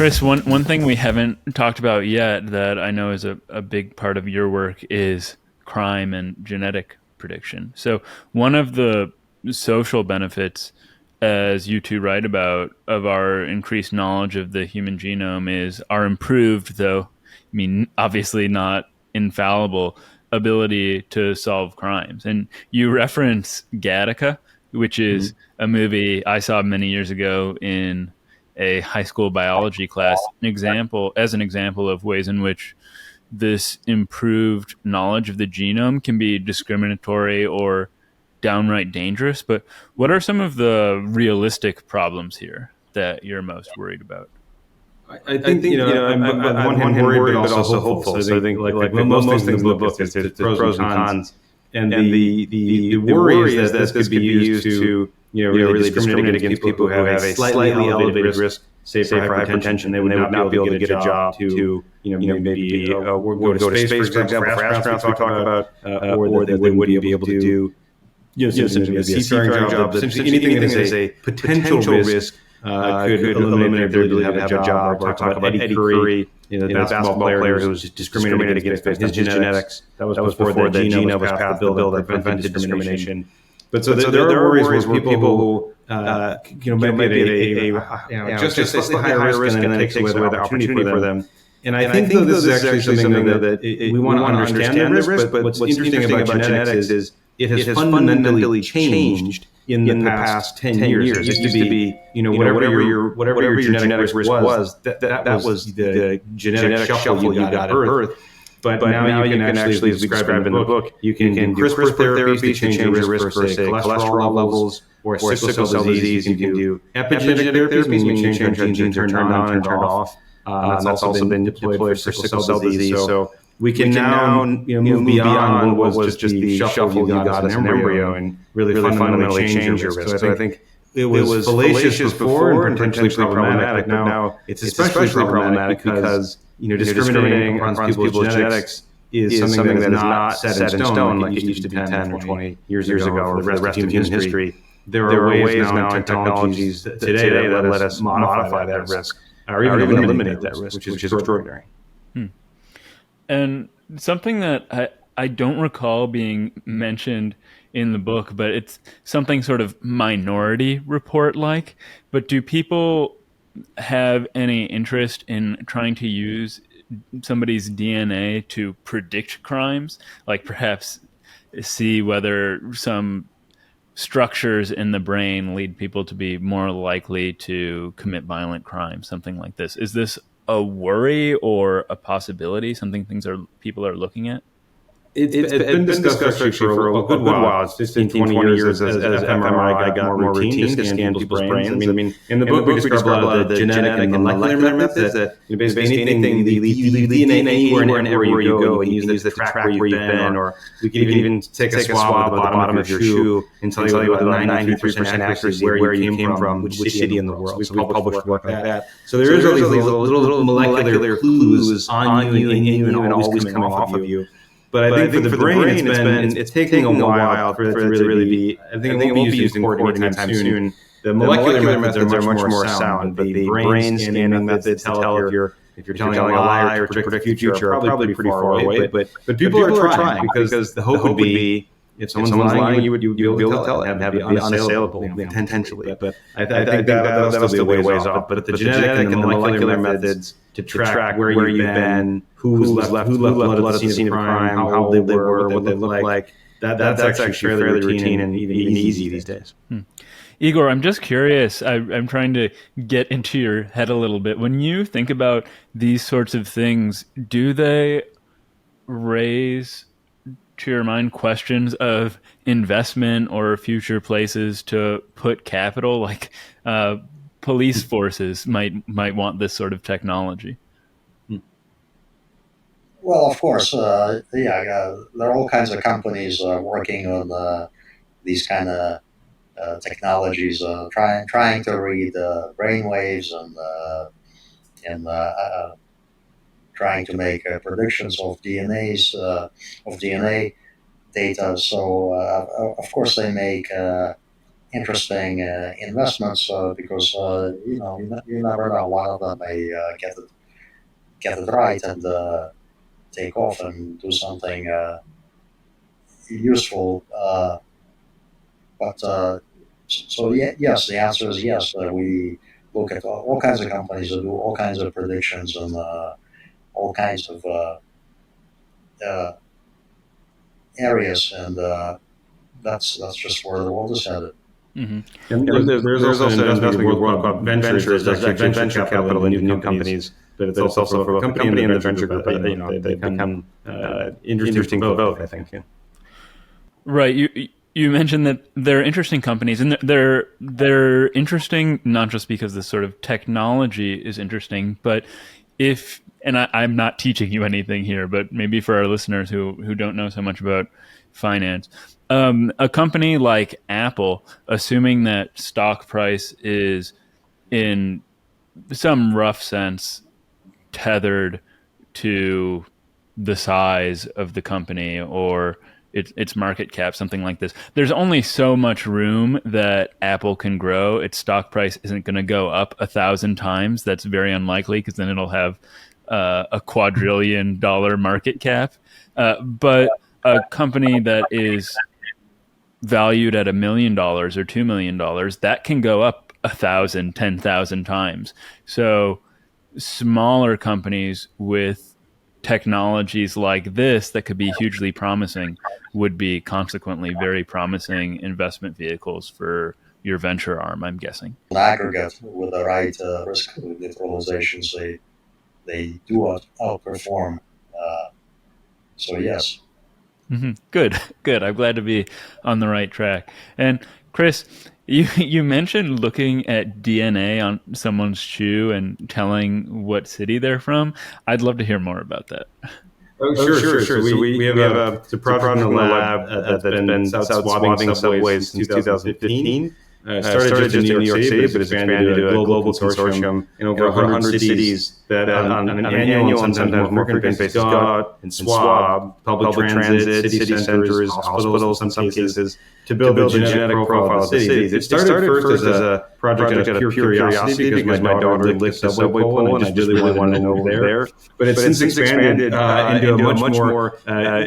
Chris, one thing we haven't talked about yet that I know is a big part of your work is crime and genetic prediction. So one of the social benefits, as you two write about, of our increased knowledge of the human genome is our improved, though, I mean, obviously not infallible, ability to solve crimes. And you reference Gattaca, which is a movie I saw many years ago in a high school biology class, as an example of ways in which this improved knowledge of the genome can be discriminatory or downright dangerous. But what are some of the realistic problems here that you're most worried about? I think I'm on one hand worried, but also hopeful. So I think like most things in the book, there's pros and cons. And the worry is that this could be used to really discriminate against people who have a slightly elevated risk, say for hypertension. They would not be able to get a job to maybe go to space, for example, for astronauts we talk about, or they wouldn't be able to do essentially a seafaring job. Essentially anything that is a potential risk could eliminate their ability to have a job. Or talk about Eddie Curry, the basketball player who was discriminated against based on his genetics. That was before the genome was passed, the bill that prevented discrimination. But so there are worries where people who might be at just a slightly higher risk, and then it takes away the opportunity for them. And I think this is actually something that we want to understand the risk. But what's interesting about genetics is it has fundamentally changed in the past 10 years. It used to be, whatever your genetic risk was, that was the genetic shuffle you got at birth. But now you can actually, as we describe in the book, you can do CRISPR therapies to change your risk for, say, cholesterol levels or sickle cell disease. You can do epigenetic therapies, meaning you change how genes are turned on and turned off. That's also been deployed for sickle cell disease. So we can now move beyond what was just the shuffle you got as an embryo and really fundamentally change your risk. So I think it was fallacious before and potentially problematic, but now it's especially problematic because discriminating upon people's genetics is something that is not set in stone like it used to be 10 or 20 years ago or the rest of human history. There are ways now and technologies today that let us modify that risk or even eliminate that risk, which is extraordinary. And something that I don't recall being mentioned in the book, but it's something sort of Minority Report-like. But do people have any interest in trying to use somebody's DNA to predict crimes? Like perhaps see whether some structures in the brain lead people to be more likely to commit violent crimes, something like this. Is this a worry or a possibility, something people are looking at? It's been discussed actually for a good while. It's 15, 20 years as fMRI got more routine to scan people's brains. I mean, in the book we describe a lot of the genetic and molecular methods that basically anything, you leave DNA anywhere and everywhere you go, and use it to track where you've been, or we can even take a swab at the bottom of your shoe and tell you with about 93% accuracy where you came from, which city in the world. So we published work like that. So there is all these little molecular clues on you, in you, and always coming off of you. But I think for the brain, it's taking a while for it to really be. I think it won't be used in court anytime soon. The molecular methods are much more sound, but the brain scanning methods to tell if you're telling a lie or to predict the future are probably pretty far away. But people are trying because the hope would be if someone's lying, you would be able to tell it and have it be unassailable potentially. But I think that'll still be a ways off. But the genetic and the molecular methods to track where you've been, who left blood at the scene of the crime, how old they were, what they look like, that's actually fairly routine and even easy these days. Igor, I'm just curious. I'm trying to get into your head a little bit. When you think about these sorts of things, do they raise, to your mind, questions of investment or future places to put capital? Like police forces might want this sort of technology. Well, of course, there are all kinds of companies working on these kind of technologies, trying to read brainwaves and trying to make predictions of DNA data. So of course they make interesting investments because you never know, one of them may get it right and take off and do something useful. But so yeah, yes, the answer is yes. We look at all kinds of companies that do all kinds of predictions and all kinds of uh, areas, and that's just where the world is headed. Mm-hmm. And there's also an investment in WorldQuant Ventures that's actually venture capital into new companies, but it's also for a company and the venture group. They become interesting for both, I think. Yeah. Right. You mentioned that they're interesting companies, and they're interesting not just because the sort of technology is interesting, but I'm not teaching you anything here, but maybe for our listeners who don't know so much about finance, a company like Apple, assuming that stock price is in some rough sense tethered to the size of the company or its market cap, something like this. There's only so much room that Apple can grow. Its stock price isn't going to go up 1,000 times. That's very unlikely because then it'll have a $250 market cap. But a company that is valued at $1 million or $2 million, that can go up 1,000, 10,000 times. So smaller companies with technologies like this that could be hugely promising would be consequently very promising investment vehicles for your venture arm, I'm guessing. In aggregate, with the right risk neutralizations, they do outperform. So yes. Mm-hmm. Good. I'm glad to be on the right track. And Chris, you mentioned looking at DNA on someone's shoe and telling what city they're from. I'd love to hear more about that. Oh, sure. So we have a project in the lab that's been swabbing subways since 2015. Started just in New York City, but it's expanded to a global consortium in over 100 cities that on an annual and sometimes more frequent basis go out and swab public transit, city centers, hospitals in some cases, to build a genetic profile of the cities. It started first as a project out of pure curiosity because my daughter licked the subway pole and I just really wanted to know over there. But it's since expanded into a much more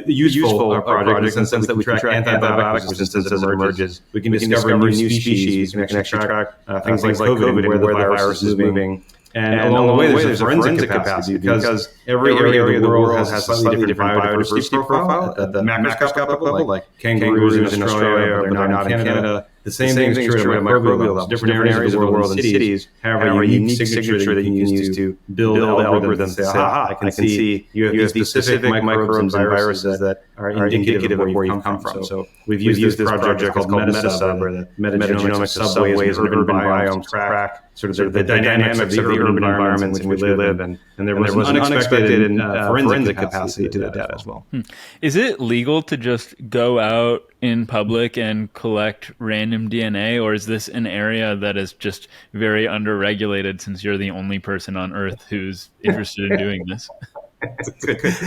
useful project in the sense that we can track antibiotic resistance as it emerges. We can discover new species. We can actually track things like COVID and where the virus is moving. And along the way, there's a forensic capacity because every area of the world has a slightly different biodiversity profile at the macroscopic level, like kangaroos in Australia, but they're not in Canada. The same thing is true at microbial level. Different areas of the world and cities have a unique signature that you can use to build algorithms and say, aha, I can see you have these specific microbes and viruses that are indicative of where you've come from. So we've used this project called Metasub, or the metagenomics of subways and urban biomes, to track sort of the dynamics of the urban environments in which we live. And there was an unexpected and forensic capacity to that data as well. Is it legal to just go out in public and collect random DNA, or is this an area that is just very underregulated since you're the only person on Earth who's interested in doing this?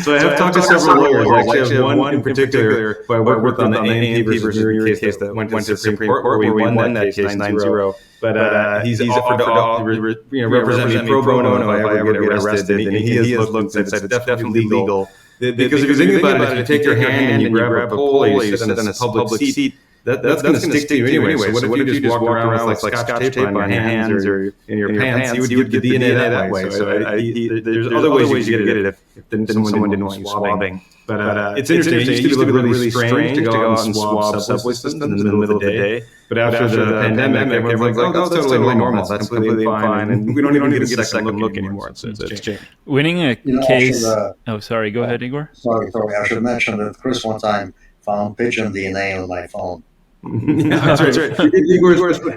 So I have talked to several lawyers. Actually, I have one in particular who I worked on the ANT versus Myriad case that went to the Supreme Court, where we won that case 9-0. But he's offered to represent me pro bono if I ever get arrested. And he has looked and said it's definitely legal. Because if you think about it, if you take your hand and you grab a pulley, you sit on a public seat, that's going to stick to you anyway. So what if you just walk around with like scotch tape on your hands or in your pants? You would get the DNA that way. So there's other ways you could get it if someone didn't want you swabbing. But it's interesting. It used to look really strange to go out and swab subway systems in the middle of the day. But after the pandemic, everyone's like, oh, that's totally normal. That's completely fine. And we don't even get a second look anymore. It's changed. Winning a case... sorry. Go ahead, Igor. Sorry. I should mention that Chris one time found pigeon DNA on my phone. That's right.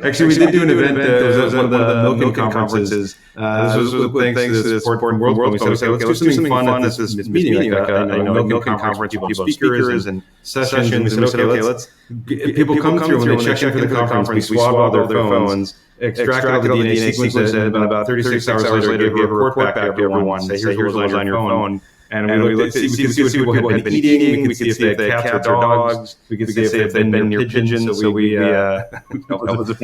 Actually, we did do an event. It was one of the milking conferences. This was thanks to the support from WorldQuant. We said, okay, let's do something fun at this meeting, like a milking conference. People have speakers and sessions. And we said, okay, let's people come through when they check in for the conference. We swab all their phones, extract all the DNA sequence, and about 36 hours later, give a report back to everyone. Say, here's what's on your phone. And we looked at see what people had been eating. We could see if they had cats or dogs. We could see if they'd been near pigeons. So we that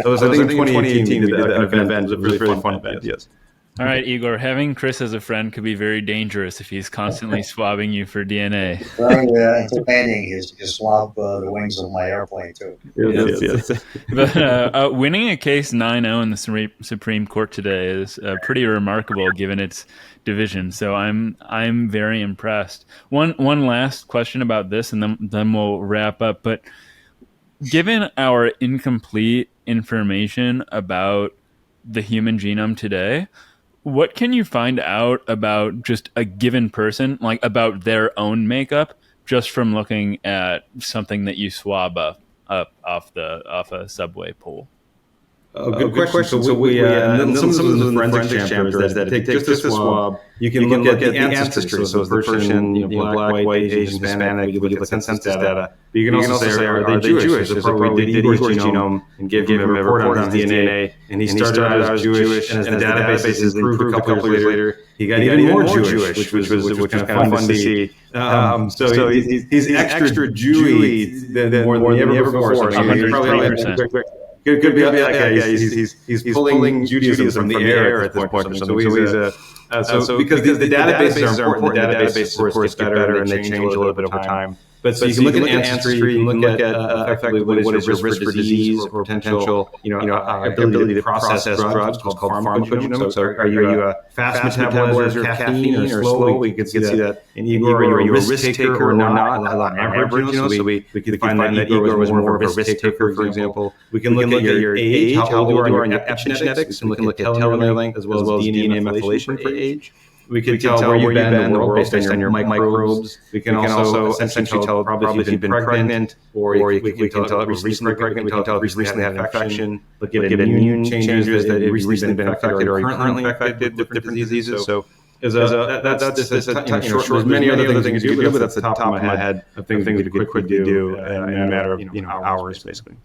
was I think in 2018 we did that event. It was a really fun event. Yes. All right, Igor, having Chris as a friend could be very dangerous if he's constantly swabbing you for DNA. Very entertaining. He swab the wings of my airplane, too. Yes. But winning a case 9-0 in the Supreme Court today is pretty remarkable given its division. So I'm very impressed. One last question about this, and then we'll wrap up. But given our incomplete information about the human genome today, what can you find out about just a given person, like about their own makeup, just from looking at something that you swab up off a subway pole? Good question. So we and some of the forensic chapters that take just a swab. You can look at the ancestry. So is the person black, white, Asian, Hispanic? We look at census data. But you can also say, are they Jewish? There's a part we did Igor's genome and gave him a report on his DNA, and he started out as Jewish, and as the database has improved a couple years later, he got even more Jewish, which was kind of fun to see. So he's extra Jewy than more than ever before. 103%. Could be he's pulling Judaism from the air at this point. So because the databases are important, the databases of course get better and they change a little bit over time. But so you can look at ancestry, you can look at effectively what is your risk for disease or potential, ability to process drugs called pharmacogenomics. So are you a fast metabolizer of caffeine or slow? We could see that in Igor. Are you a risk taker or not? On average, so we could find that Igor was more of a risk taker, for example. We can look at your age, how old you are, and your epigenetics. We can look at telomere length as well as DNA methylation for age. We can tell where you've been in the world based on your microbes. We can also essentially tell probably if you've been pregnant, or we can tell if you've recently pregnant. We can tell if you've recently had an infection. Look at immune changes that have recently been affected or currently infected with different diseases. So there's many other things you could do, but that's the top of my head of things you could quickly do in a matter of hours, basically.